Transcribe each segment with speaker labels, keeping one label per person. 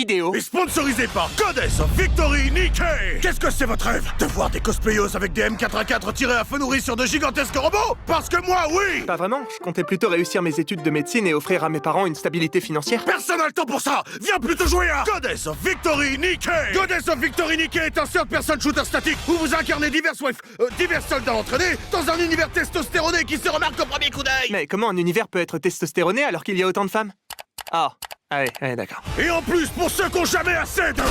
Speaker 1: vidéo
Speaker 2: Et sponsorisé par Goddess of Victory Nikkei. Qu'est-ce que c'est votre rêve? De voir des cosplayeuses avec des M4A4 tirés à feu nourri sur de gigantesques robots? Parce que moi, oui!
Speaker 1: Pas vraiment, je comptais plutôt réussir mes études de médecine et offrir à mes parents une stabilité financière.
Speaker 2: Personne n'a le temps pour ça! Viens plutôt jouer à Goddess of Victory Nikkei! Goddess of Victory Nikkei est un third-person shooter statique où vous incarnez divers soldats entraînés dans un univers testostéroné qui se remarque au premier coup d'œil!
Speaker 1: Mais comment un univers peut être testostéroné alors qu'il y a autant de femmes? Ah, ouais, d'accord.
Speaker 2: Et en plus, pour ceux qui n'ont jamais assez de...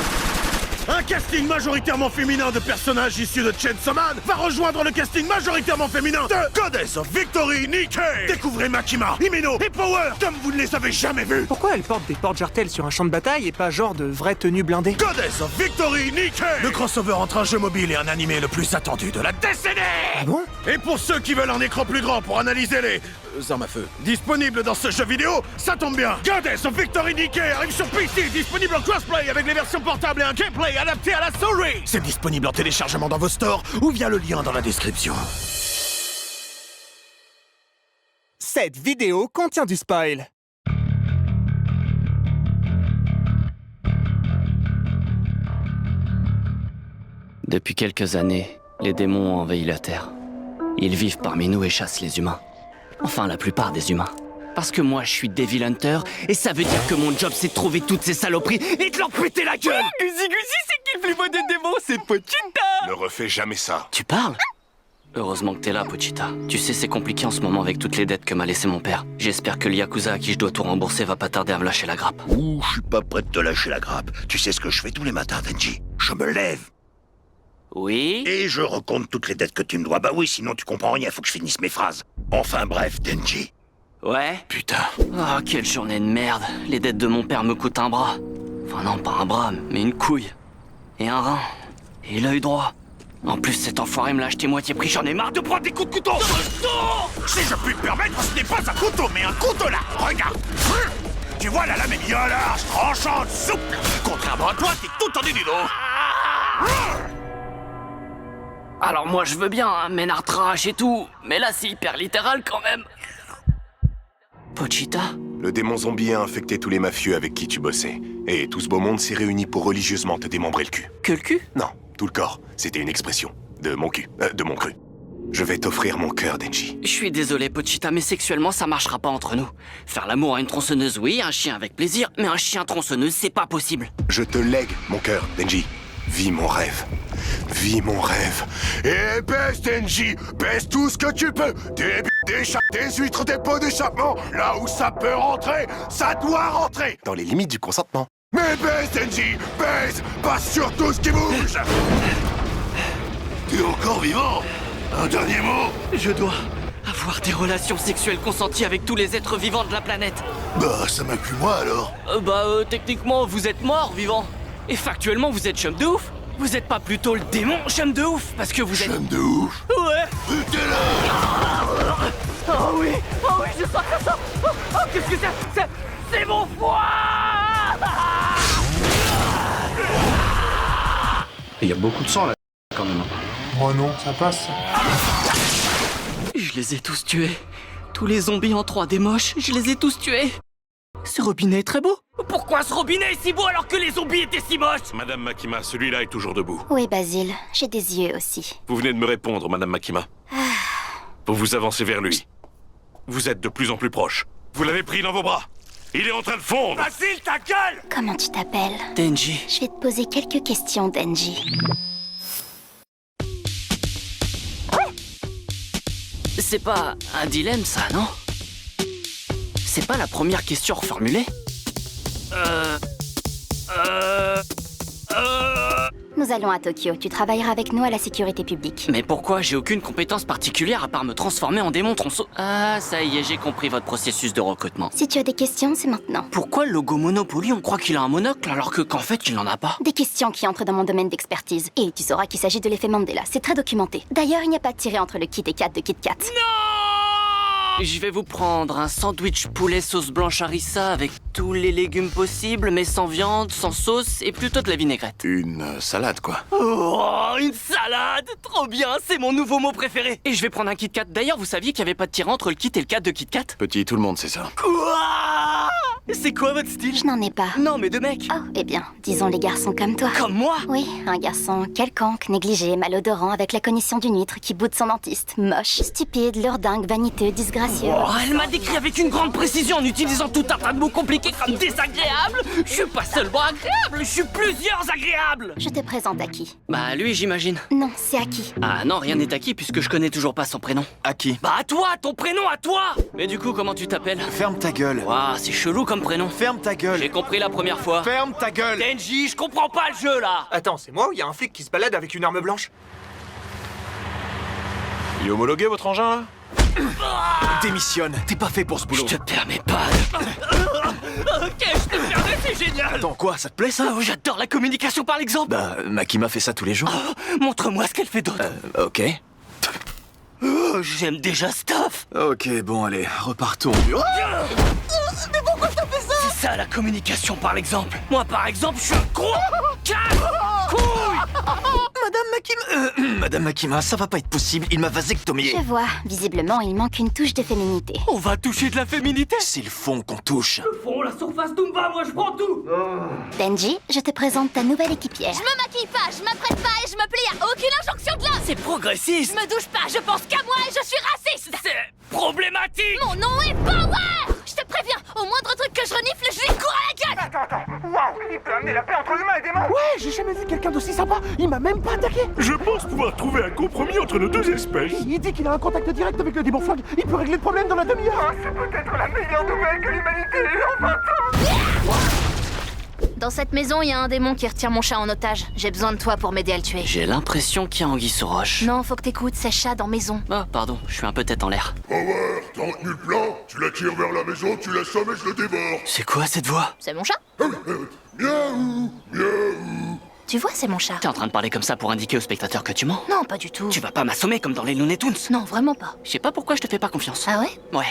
Speaker 2: Un casting majoritairement féminin de personnages issus de Chainsaw Man va rejoindre le casting majoritairement féminin de Goddess of Victory Nikkei. Découvrez Makima, Himeno et Power comme vous ne les avez jamais vus.
Speaker 1: Pourquoi elle porte des porte-jartelles sur un champ de bataille et pas genre de vraie tenue blindée?
Speaker 2: Goddess of Victory Nikkei, le crossover entre un jeu mobile et un animé le plus attendu de la décennie.
Speaker 1: Ah bon?
Speaker 2: Et pour ceux qui veulent un écran plus grand pour analyser les armes à feu disponibles dans ce jeu vidéo, ça tombe bien. Goddess of Victory Nikkei arrive sur PC, disponible en crossplay avec les versions portables et un gameplay adapté à la souris. C'est disponible en téléchargement dans vos stores ou via le lien dans la description.
Speaker 1: Cette vidéo contient du spoil.
Speaker 3: Depuis quelques années, les démons ont envahi la Terre. Ils vivent parmi nous et chassent les humains. Enfin, la plupart des humains. Parce que moi, je suis Devil Hunter, et ça veut dire que mon job, c'est de trouver toutes ces saloperies et de leur péter la gueule.
Speaker 4: Guzi, c'est qui le plus beau des démons? C'est Pochita.
Speaker 5: Ne refais jamais ça.
Speaker 3: Tu parles? Heureusement que t'es là, Pochita. Tu sais, c'est compliqué en ce moment avec toutes les dettes que m'a laissé mon père. J'espère que le Yakuza à qui je dois tout rembourser va pas tarder à me lâcher la grappe.
Speaker 6: Ouh, je suis pas prêt de te lâcher la grappe. Tu sais ce que je fais tous les matins, Denji? Je me lève
Speaker 3: Oui?
Speaker 6: et je recompte toutes les dettes que tu me dois. Bah oui, sinon tu comprends rien, faut que je finisse mes phrases. Enfin bref, Denji.
Speaker 3: Ouais?
Speaker 5: Putain.
Speaker 3: Oh, quelle journée de merde. Les dettes de mon père me coûtent un bras. Enfin non, pas un bras, mais une couille. Et un rein. Et l'œil droit. En plus, cet enfoiré me l'a acheté moitié prix, j'en ai marre de prendre des coups de couteau.
Speaker 2: Si je puis me permettre, ce n'est pas un couteau, mais un couteau là. Regarde. Tu vois, la lame est bien large, tranchante, souple. Contrairement à toi, t'es tout tendu du dos.
Speaker 3: Alors moi, je veux bien, hein, ménard trash et tout. Mais là, c'est hyper littéral quand même. Pochita?
Speaker 5: Le démon zombie a infecté tous les mafieux avec qui tu bossais. Et tout ce beau monde s'est réuni pour religieusement te démembrer le cul.
Speaker 3: Que le cul?
Speaker 5: Non, tout le corps. C'était une expression. De mon cul. De mon cru. Je vais t'offrir mon cœur, Denji.
Speaker 3: Je suis désolé, Pochita, mais sexuellement, ça marchera pas entre nous. Faire l'amour à une tronçonneuse, oui, un chien avec plaisir, mais un chien tronçonneuse, c'est pas possible.
Speaker 5: Je te lègue mon cœur, Denji. Vis mon rêve. Vis mon rêve. Et baisse, Denji. Baisse tout ce que tu peux. Des chats, des huîtres, des pots d'échappement. Là où ça peut rentrer, ça doit rentrer. Dans les limites du consentement. Mais baisse, Denji. Baisse. Pas sur tout ce qui bouge.
Speaker 6: Tu es encore vivant? Un dernier mot?
Speaker 3: Je dois avoir des relations sexuelles consenties avec tous les êtres vivants de la planète.
Speaker 6: Bah, ça m'inclut moi alors.
Speaker 3: Techniquement, vous êtes mort, vivant. Et factuellement, vous êtes chum de ouf. Vous êtes pas plutôt le démon chum de ouf? Parce que vous êtes...
Speaker 6: Chum de ouf.
Speaker 3: Ouais.
Speaker 6: T'es là.
Speaker 3: Oh oui, je sens ça. Oh, qu'est-ce que c'est mon foie.
Speaker 7: Il y a beaucoup de sang là, quand même.
Speaker 1: Oh non, ça passe.
Speaker 3: Je les ai tous tués. Tous les zombies en 3D moches, je les ai tous tués. Ce robinet est très beau. Pourquoi ce robinet est si beau alors que les zombies étaient si moches?
Speaker 5: Madame Makima, celui-là est toujours debout.
Speaker 8: Oui, Basile, j'ai des yeux aussi.
Speaker 5: Vous venez de me répondre, Madame Makima. Vous vous avancez vers lui. Vous êtes de plus en plus proche. Vous l'avez pris dans vos bras. Il est en train de fondre.
Speaker 2: Basile, ta gueule!
Speaker 8: Comment tu t'appelles?
Speaker 3: Denji.
Speaker 8: Je vais te poser quelques questions, Denji.
Speaker 3: C'est pas un dilemme, ça, non? C'est pas la première question reformulée?
Speaker 8: Nous allons à Tokyo. Tu travailleras avec nous à la sécurité publique.
Speaker 3: Mais pourquoi? J'ai aucune compétence particulière à part me transformer en démon tronçon. Ah, ça y est, j'ai compris votre processus de recrutement.
Speaker 8: Si tu as des questions, c'est maintenant.
Speaker 3: Pourquoi le logo Monopoly, on croit qu'il a un monocle alors qu'en fait, il n'en a pas?
Speaker 8: Des questions qui entrent dans mon domaine d'expertise. Et tu sauras qu'il s'agit de l'effet Mandela. C'est très documenté. D'ailleurs, il n'y a pas de tiré entre le Kit et Kat de Kit Kat.
Speaker 3: Je vais vous prendre un sandwich poulet sauce blanche harissa avec tous les légumes possibles, mais sans viande, sans sauce et plutôt de la vinaigrette.
Speaker 5: Une salade, quoi.
Speaker 3: Oh, une salade! Trop bien, c'est mon nouveau mot préféré. Et je vais prendre un Kit Kat. D'ailleurs, vous saviez qu'il n'y avait pas de tirant entre le Kit et le Kat de Kit Kat?
Speaker 5: Petit, tout le monde sait ça.
Speaker 3: Quoi?
Speaker 4: C'est quoi votre style?
Speaker 8: Je n'en ai pas.
Speaker 4: Non, mais de mec.
Speaker 8: Oh, eh bien, disons les garçons comme toi.
Speaker 4: Comme moi?
Speaker 8: Oui, un garçon quelconque, négligé, malodorant, avec la cognition d'une huître qui boude son dentiste. Moche, stupide, lourdingue, vaniteux, disgracieux.
Speaker 4: Oh, elle m'a décrit avec une grande précision en utilisant tout un tas de mots compliqués comme désagréable. Je suis pas seulement agréable, je suis plusieurs agréables.
Speaker 8: Je te présente Aki.
Speaker 3: Bah, lui, j'imagine.
Speaker 8: Non, c'est Aki.
Speaker 3: Ah non, rien n'est acquis puisque je connais toujours pas son prénom.
Speaker 7: À qui?
Speaker 4: Bah à toi, ton prénom à toi.
Speaker 3: Mais du coup, comment tu t'appelles?
Speaker 7: Ferme ta gueule.
Speaker 3: Waouh, c'est chelou comme prénom.
Speaker 7: Ferme ta gueule.
Speaker 3: J'ai compris la première fois.
Speaker 7: Ferme ta gueule.
Speaker 4: Denji, je comprends pas le jeu là.
Speaker 1: Attends, c'est moi ou y a un flic qui se balade avec une arme blanche?
Speaker 2: Il est homologué votre engin là?
Speaker 7: Démissionne. T'es pas fait pour ce boulot.
Speaker 3: Je te permets pas.
Speaker 4: Ok, je te permets, c'est génial.
Speaker 7: Attends, quoi? Ça te plaît ça?
Speaker 4: Oh, j'adore la communication par l'exemple.
Speaker 7: Bah, Makima fait ça tous les jours.
Speaker 4: Montre-moi ce qu'elle fait d'autre.
Speaker 7: Ok.
Speaker 4: Oh, j'aime déjà stuff.
Speaker 7: Ok, bon, allez, repartons au bureau.
Speaker 4: C'est ça la communication par l'exemple. Moi par exemple, je suis un con.
Speaker 7: Madame Makima, ça va pas être possible, il m'a vasectomié.
Speaker 8: Je vois, visiblement, il manque une touche de féminité.
Speaker 4: On va toucher de la féminité.
Speaker 7: C'est le fond qu'on touche.
Speaker 4: Fond, la surface Toomba, moi je prends tout.
Speaker 8: Denji, je te présente ta nouvelle équipière.
Speaker 9: Je me maquille pas, je m'apprête pas et je me plie à aucune injonction de l'homme.
Speaker 4: C'est progressiste.
Speaker 9: Je me douche pas, je pense qu'à moi et je suis raciste.
Speaker 4: C'est problématique.
Speaker 9: Mon nom est Power. Je te préviens, au moindre truc que je renifle, je lui cours à la gueule.
Speaker 1: Attends, waouh, il peut amener la paix entre l'humain et des morts.
Speaker 2: Ouais, j'ai jamais vu quelqu'un d'aussi sympa. Il m'a même pas attaqué. Je pense pouvoir trouver un compromis entre nos deux espèces.
Speaker 10: Il dit qu'il a un contact direct avec le démon flingue. Il peut régler le problème dans la demi-heure.
Speaker 1: C'est peut-être la meilleure nouvelle que l'humanité ait eue en 20 ans.
Speaker 9: Dans cette maison, il y a un démon qui retient mon chat en otage. J'ai besoin de toi pour m'aider à le tuer.
Speaker 3: J'ai l'impression qu'il y a anguille sous roche.
Speaker 9: Non, faut que t'écoutes, c'est chat dans maison.
Speaker 3: Ah, pardon, je suis un peu tête en l'air.
Speaker 5: Power, t'as retenu le plan? Tu l'attires vers la maison, tu l'assommes et je le dévore.
Speaker 7: C'est quoi cette voix?
Speaker 9: C'est mon chat.
Speaker 5: Miaou, miaou.
Speaker 9: Tu vois, c'est mon chat.
Speaker 3: T'es en train de parler comme ça pour indiquer aux spectateurs que tu mens?
Speaker 9: Non, pas du tout.
Speaker 3: Tu vas pas m'assommer comme dans les Looney Tunes?
Speaker 9: Non, vraiment pas.
Speaker 3: Je sais pas pourquoi je te fais pas confiance.
Speaker 9: Ah ouais?
Speaker 3: Ouais.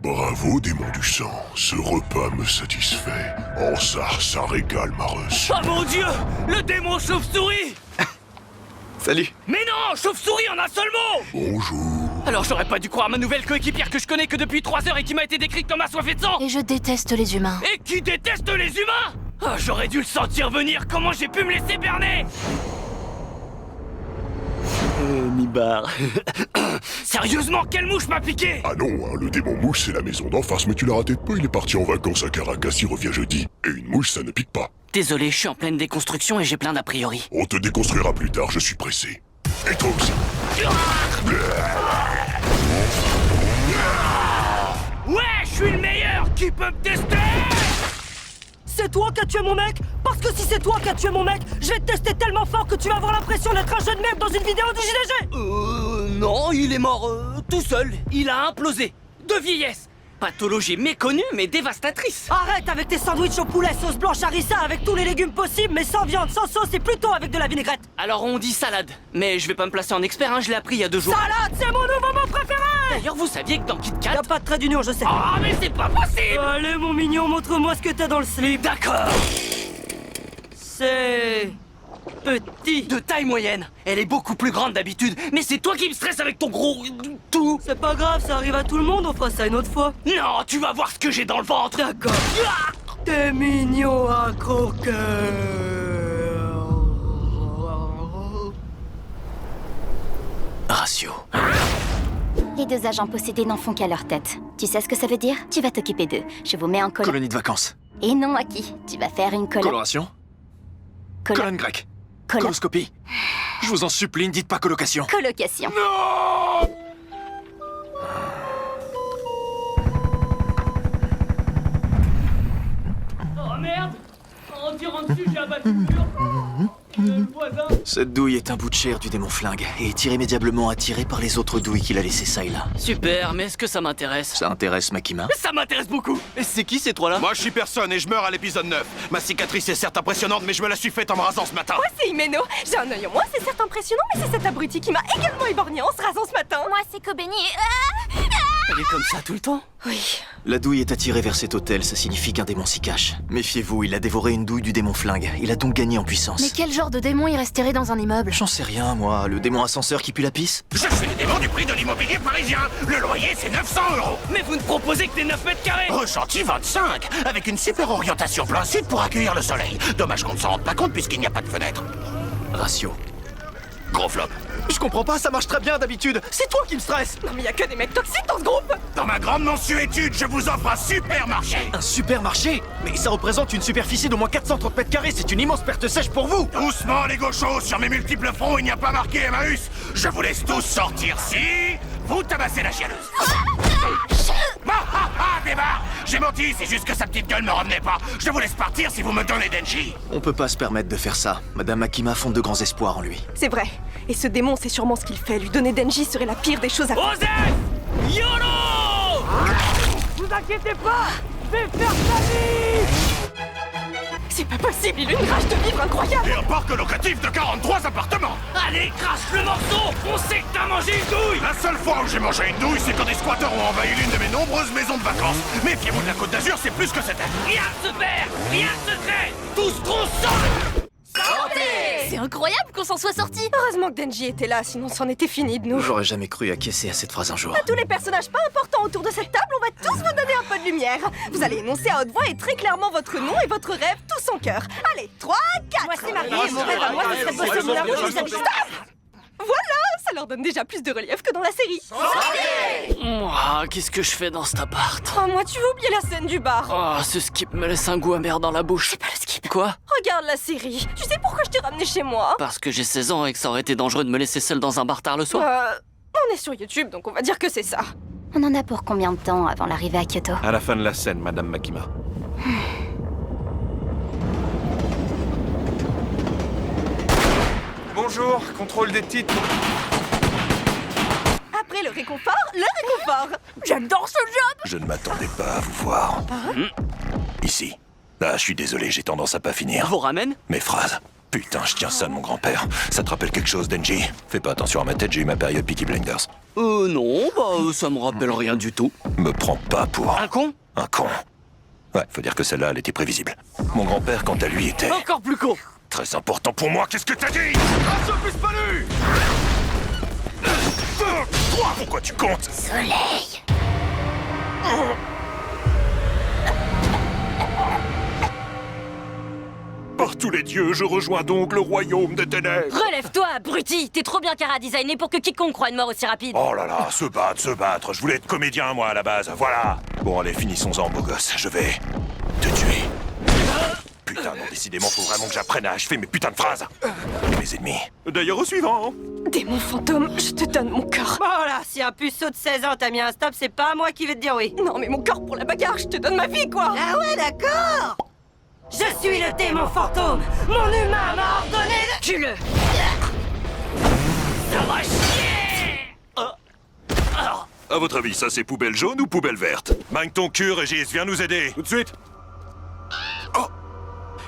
Speaker 5: Bravo, démon du sang. Ce repas me satisfait. Oh ça régale ma russe.
Speaker 4: Oh mon dieu, le démon chauve-souris.
Speaker 7: Salut.
Speaker 4: Mais non, chauve-souris en un seul mot.
Speaker 5: Bonjour.
Speaker 4: Alors j'aurais pas dû croire ma nouvelle coéquipière que je connais que depuis 3 heures et qui m'a été décrite comme assoiffée de sang.
Speaker 9: Et je déteste les humains.
Speaker 4: Et qui déteste les humains. Oh, j'aurais dû le sentir venir, comment j'ai pu me laisser berner.
Speaker 7: Mi-bar.
Speaker 4: Sérieusement, quelle mouche m'a piqué?
Speaker 5: Ah non, hein, le démon mouche c'est la maison d'en face, mais tu l'as raté de peu, il est parti en vacances à Caracas, il revient jeudi. Et une mouche ça ne pique pas.
Speaker 3: Désolé, je suis en pleine déconstruction et j'ai plein d'a priori.
Speaker 5: On te déconstruira plus tard, je suis pressé. Et toi aussi.
Speaker 4: Ouais, je suis le meilleur. Qui peut me tester?
Speaker 10: C'est toi qui as tué mon mec? Parce que si c'est toi qui as tué mon mec, je vais te tester tellement fort que tu vas avoir l'impression d'être un jeu de merde dans une vidéo du JDG.
Speaker 4: Non, il est mort tout seul. Il a implosé. De vieillesse. Pathologie méconnue mais dévastatrice.
Speaker 10: Arrête avec tes sandwichs au poulet, sauce blanche harissa avec tous les légumes possibles, mais sans viande, sans sauce et plutôt avec de la vinaigrette.
Speaker 3: Alors on dit salade, mais je vais pas me placer en expert, hein, je l'ai appris il y a 2 jours.
Speaker 10: Salade, c'est mon nouveau mot préféré.
Speaker 3: D'ailleurs, vous saviez que dans Kit Kat...
Speaker 10: Y'a pas de trait d'union, je sais.
Speaker 4: Ah, mais c'est pas possible.
Speaker 10: Allez mon mignon, montre-moi ce que t'as dans le slip.
Speaker 4: D'accord.
Speaker 10: C'est... petit.
Speaker 4: De taille moyenne. Elle est beaucoup plus grande d'habitude. Mais c'est toi qui me stresse avec ton gros... tout.
Speaker 10: C'est pas grave, ça arrive à tout le monde, on fera ça une autre fois.
Speaker 4: Non, tu vas voir ce que j'ai dans le ventre.
Speaker 10: D'accord. T'es mignon à croquer.
Speaker 7: Ratio.
Speaker 8: Les 2 agents possédés n'en font qu'à leur tête. Tu sais ce que ça veut dire? Tu vas t'occuper d'eux. Je vous mets en colo...
Speaker 7: Colonie de vacances.
Speaker 8: Et non, Aki. Tu vas faire une
Speaker 7: Coloration. Colonne grecque. Coloscopie. Je vous en supplie, ne dites pas colocation.
Speaker 8: Colocation.
Speaker 4: Oh merde. En tirant dessus, j'ai abattu le mur. Le voisin...
Speaker 7: Cette douille est un bout de chair du démon flingue et est irrémédiablement attirée par les autres douilles qu'il a laissées ça et là.
Speaker 3: Super, mais est-ce que ça m'intéresse?
Speaker 7: Ça intéresse Makima?
Speaker 4: Ça m'intéresse beaucoup.
Speaker 3: Et c'est qui ces trois-là?
Speaker 2: Moi, je suis personne et je meurs à l'épisode 9. Ma cicatrice est certes impressionnante, mais je me la suis faite en me rasant ce matin.
Speaker 10: Moi, c'est Himeno. J'ai un œil en moins, c'est certes impressionnant, mais c'est cet abruti qui m'a également éborgné en se rasant ce matin.
Speaker 9: Moi, c'est Kobeni.
Speaker 3: Elle est comme ça tout le temps?
Speaker 10: Oui.
Speaker 7: La douille est attirée vers cet hôtel, ça signifie qu'un démon s'y cache. Méfiez-vous, il a dévoré une douille du démon flingue. Il a donc gagné en puissance.
Speaker 9: Mais quel genre de démon irait se terrer dans un immeuble?
Speaker 7: J'en sais rien, moi. Le démon ascenseur qui pue la pisse?
Speaker 6: Je suis le démon du prix de l'immobilier parisien. Le loyer, c'est 900 €.
Speaker 4: Mais vous ne proposez que des 9 mètres carrés.
Speaker 6: Ressenti 25, avec une super orientation plein sud pour accueillir le soleil. Dommage qu'on ne s'en rende pas compte puisqu'il n'y a pas de fenêtre.
Speaker 7: Ratio.
Speaker 6: Gros flop.
Speaker 7: Je comprends pas, ça marche très bien d'habitude. C'est toi qui me stresse.
Speaker 10: Non, mais y a que des mecs toxiques dans ce groupe.
Speaker 6: Dans ma grande mensuétude, je vous offre un supermarché.
Speaker 7: Un supermarché? Mais ça représente une superficie d'au moins 430 mètres carrés, c'est une immense perte sèche pour vous.
Speaker 6: Doucement, les gauchos, sur mes multiples fronts, il n'y a pas marqué Emmaüs. Je vous laisse tous sortir si vous tabassez la chialeuse. Démarre. J'ai menti, c'est juste que sa petite gueule me revenait pas. Je vous laisse partir si vous me donnez Denji.
Speaker 7: On peut pas se permettre de faire ça. Madame Makima fonde de grands espoirs en lui.
Speaker 10: C'est vrai. Et ce démon, c'est sûrement ce qu'il fait. Lui donner Denji serait la pire des choses à faire.
Speaker 4: Osef! YOLO!
Speaker 10: Vous inquiétez pas, je vais faire sa vie. C'est pas possible, il a une rage de vivre incroyable.
Speaker 6: Et un parc locatif de 43 appartements.
Speaker 4: Allez, crache le morceau. On sait que t'as mangé une douille.
Speaker 6: La seule fois où j'ai mangé une douille, c'est quand des squatteurs ont envahi l'une de mes nombreuses maisons de vacances. Méfiez-vous de la Côte d'Azur, c'est plus que c'était.
Speaker 4: Rien ne se perd, rien ne se crée. Tout ce qu'on sent.
Speaker 9: C'est incroyable qu'on s'en soit sorti.
Speaker 10: Heureusement que Denji était là, sinon c'en était fini de nous.
Speaker 7: J'aurais jamais cru acquiescer à cette phrase un jour.
Speaker 10: À tous les personnages pas importants autour de cette table, on va tous vous donner un peu de lumière. Vous allez énoncer à haute voix et très clairement votre nom et votre rêve tous en cœur. Allez, 3, 4. Moi c'est Marie et mon rêve à moi, ce serait de bosser au Moulin Rouge vis-à-vis. Stop. Voilà, ça leur donne déjà plus de relief que dans la série.
Speaker 3: Qu'est-ce que je fais dans cet appart?
Speaker 10: Oh, moi tu veux oublier la scène du bar.
Speaker 3: Oh, ce skip me laisse un goût amer dans la bouche.
Speaker 10: C'est pas le skip.
Speaker 3: Quoi?
Speaker 10: Regarde la série. Tu sais pourquoi je t'ai ramené chez moi?
Speaker 3: Parce que j'ai 16 ans et que ça aurait été dangereux de me laisser seul dans un bar tard le soir.
Speaker 10: On est sur YouTube, donc on va dire que c'est ça.
Speaker 8: On en a pour combien de temps avant l'arrivée à Kyoto?
Speaker 2: À la fin de la scène, Madame Makima.
Speaker 1: Bonjour, contrôle des titres.
Speaker 10: Après le réconfort, le réconfort. J'adore ce job.
Speaker 6: Je ne m'attendais pas à vous voir. Ici. Ah, je suis désolé, j'ai tendance à pas finir.
Speaker 3: Vous ramène?
Speaker 6: Mes phrases. Putain, je tiens ça de mon grand-père. Ça te rappelle quelque chose, Denji? Fais pas attention à ma tête, j'ai eu ma période Peaky Blinders.
Speaker 3: Non, ça me rappelle rien du tout.
Speaker 6: Me prends pas pour...
Speaker 3: Un con?
Speaker 6: Un con. Ouais, faut dire que celle-là, elle était prévisible. Mon grand-père, quant à lui, était...
Speaker 3: Encore plus con!
Speaker 6: Très important pour moi, qu'est-ce que t'as dit? Toi, pourquoi tu comptes?
Speaker 8: Soleil.
Speaker 6: Par tous les dieux, je rejoins donc le royaume des ténèbres.
Speaker 10: Relève-toi, abruti. T'es trop bien chara-designé pour que quiconque croie une mort aussi rapide.
Speaker 6: Oh là là, se battre. Je voulais être comédien, moi, à la base. Voilà. Bon, allez, finissons-en, beau gosse. Je vais te tuer. Putain, non, décidément, faut vraiment que j'apprenne à achever mes putains de phrases. Et mes ennemis. D'ailleurs, au suivant.
Speaker 10: Démon fantôme, je te donne mon corps.
Speaker 11: Voilà, si un puceau de 16 ans t'a mis un stop, c'est pas moi qui vais te dire oui.
Speaker 10: Non, mais mon corps pour la bagarre, je te donne ma vie, quoi.
Speaker 11: Ah ouais, d'accord. Je suis le démon fantôme. Mon humain m'a ordonné de... Tue-le.
Speaker 4: Ça va chier.
Speaker 6: À votre avis, ça c'est poubelle jaune ou poubelle verte? Magne ton cul, Régis, viens nous aider. Tout de suite. Oh!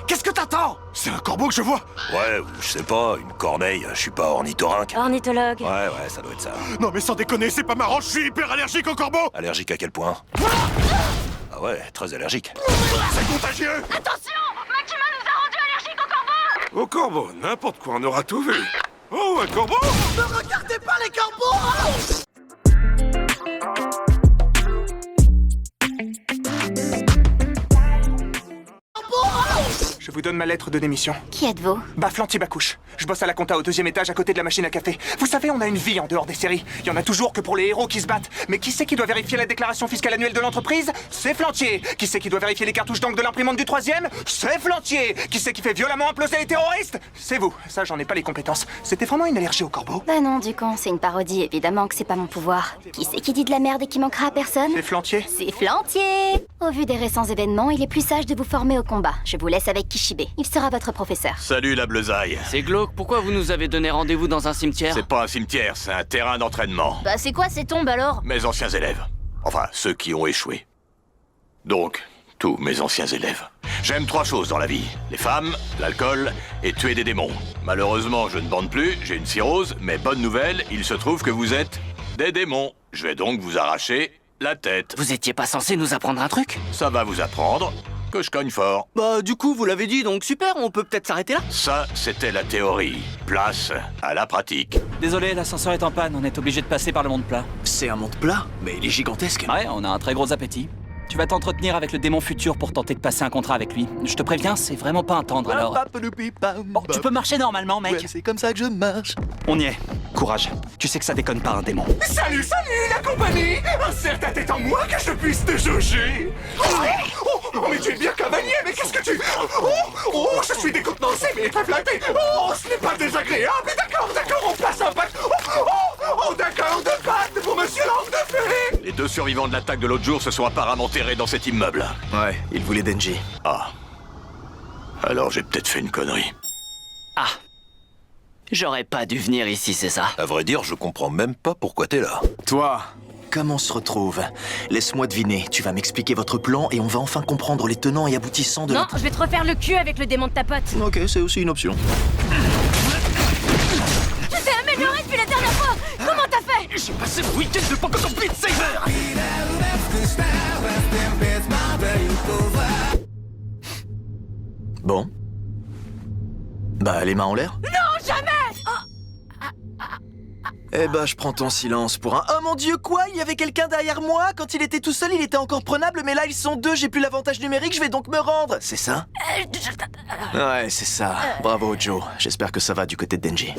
Speaker 6: Qu'est-ce que t'attends? C'est un corbeau que je vois. Ouais, je sais pas, une corneille, je suis pas ornithorynque.
Speaker 11: Ornithologue.
Speaker 6: Ouais, ça doit être ça. Non mais sans déconner, c'est pas marrant, je suis hyper allergique aux corbeaux. Allergique à quel point? Ah ouais, très allergique. C'est contagieux.
Speaker 9: Attention, Makima nous a rendus allergiques aux corbeaux.
Speaker 5: Au corbeau, n'importe quoi, on aura tout vu. Oh, un corbeau?
Speaker 11: Ne regardez pas les corbeaux.
Speaker 1: Je vous donne ma lettre de démission.
Speaker 8: Qui êtes-vous?
Speaker 1: Flantier Bacouche. Je bosse à la compta au 2e étage à côté de la machine à café. Vous savez, on a une vie en dehors des séries. Il y en a toujours que pour les héros qui se battent. Mais qui c'est qui doit vérifier la déclaration fiscale annuelle de l'entreprise? C'est Flantier. Qui c'est qui doit vérifier les cartouches d'encre de l'imprimante du 3e? C'est Flantier. Qui c'est qui fait violemment imploser les terroristes? C'est vous. Ça, j'en ai pas les compétences. C'était vraiment une allergie au corbeau?
Speaker 8: Bah non, du con, c'est une parodie. Évidemment que c'est pas mon pouvoir. Qui c'est qui dit de la merde et qui manquera à personne?
Speaker 1: C'est Flantier.
Speaker 8: C'est Flantier. Au vu des récents événements, il est plus sage de vous former au combat. Je vous laisse avec Kishi. Yoshibe. Il sera votre professeur.
Speaker 6: Salut la bleusaille.
Speaker 3: C'est glauque, pourquoi vous nous avez donné rendez-vous dans un cimetière?
Speaker 6: C'est pas un cimetière, c'est un terrain d'entraînement.
Speaker 9: Bah c'est quoi ces tombes alors?
Speaker 6: Mes anciens élèves. Enfin, ceux qui ont échoué. Donc, tous mes anciens élèves. J'aime 3 choses dans la vie. Les femmes, l'alcool et tuer des démons. Malheureusement, je ne bande plus, j'ai une cirrhose, mais bonne nouvelle, il se trouve que vous êtes des démons. Je vais donc vous arracher la tête.
Speaker 3: Vous étiez pas censé nous apprendre un truc?
Speaker 6: Ça va vous apprendre que je cogne fort.
Speaker 3: Bah du coup, vous l'avez dit, donc super, on peut peut-être s'arrêter là?
Speaker 6: Ça, c'était la théorie. Place à la pratique.
Speaker 12: Désolé, l'ascenseur est en panne, on est obligé de passer par le monde plat.
Speaker 7: C'est un monde plat, mais il est gigantesque.
Speaker 12: Ouais, on a un très gros appétit. Tu vas t'entretenir avec le démon futur pour tenter de passer un contrat avec lui. Je te préviens, c'est vraiment pas un tendre alors. Bon, tu peux marcher normalement, mec.
Speaker 7: Ouais, c'est comme ça que je marche.
Speaker 12: On y est. Courage. Tu sais que ça déconne pas un démon.
Speaker 5: Salut, la compagnie! Insère ta tête en moi que je puisse te jauger! Oh, mais tu es bien cavalier, mais qu'est-ce que tu... je suis décontenancé, mais très flatté! Oh, ce n'est pas désagréable! D'accord, on passe un pacte! D'accord, de pacte pour Monsieur Langue de Fée!
Speaker 6: Les 2 survivants de l'attaque de l'autre jour se sont apparemment enterrés dans cet immeuble.
Speaker 7: Ouais, il voulait Denji.
Speaker 6: Ah. Alors j'ai peut-être fait une connerie.
Speaker 3: Ah. J'aurais pas dû venir ici, c'est ça?
Speaker 6: À vrai dire, je comprends même pas pourquoi t'es là.
Speaker 7: Toi, comme on se retrouve? Laisse-moi deviner, tu vas m'expliquer votre plan et on va enfin comprendre les tenants et aboutissants de
Speaker 11: Non,
Speaker 7: notre...
Speaker 11: je vais te refaire le cul avec le démon de ta pote.
Speaker 7: Ok, c'est aussi une option.
Speaker 11: Tu t'es amélioré depuis la dernière fois. Comment t'as fait?
Speaker 4: J'ai passé le week-end de Pokémon Beat Saber.
Speaker 7: Bon. Bah, les mains en l'air?
Speaker 11: Non, jamais.
Speaker 7: Eh bah, je prends ton silence pour un... Oh mon Dieu, quoi? Il y avait quelqu'un derrière moi? Quand il était tout seul, il était encore prenable, mais là, ils sont 2, j'ai plus l'avantage numérique, je vais donc me rendre. C'est ça? Ouais, c'est ça. Bravo, Joe. J'espère que ça va du côté de Denji.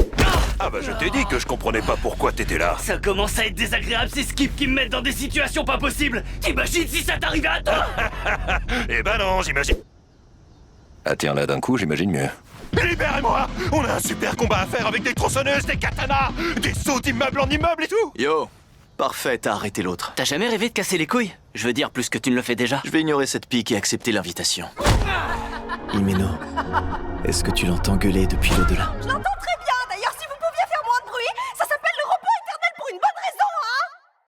Speaker 6: Ah bah je t'ai dit que je comprenais pas pourquoi t'étais là.
Speaker 4: Ça commence à être désagréable ces skips qui me mettent dans des situations pas possibles. T'imagines si ça t'arrivait à toi?
Speaker 6: Eh ben non, j'imagine... Ah tiens, là d'un coup, j'imagine mieux. Libérez-moi! On a un super combat à faire avec des tronçonneuses, des katanas, des sauts d'immeuble en immeuble et tout!
Speaker 7: Yo! Parfait, t'as arrêté l'autre.
Speaker 3: T'as jamais rêvé de casser les couilles? Je veux dire, plus que tu ne le fais déjà.
Speaker 7: Je vais ignorer cette pique et accepter l'invitation. Himeno, est-ce que tu l'entends gueuler depuis l'au-delà?
Speaker 10: Je l'entends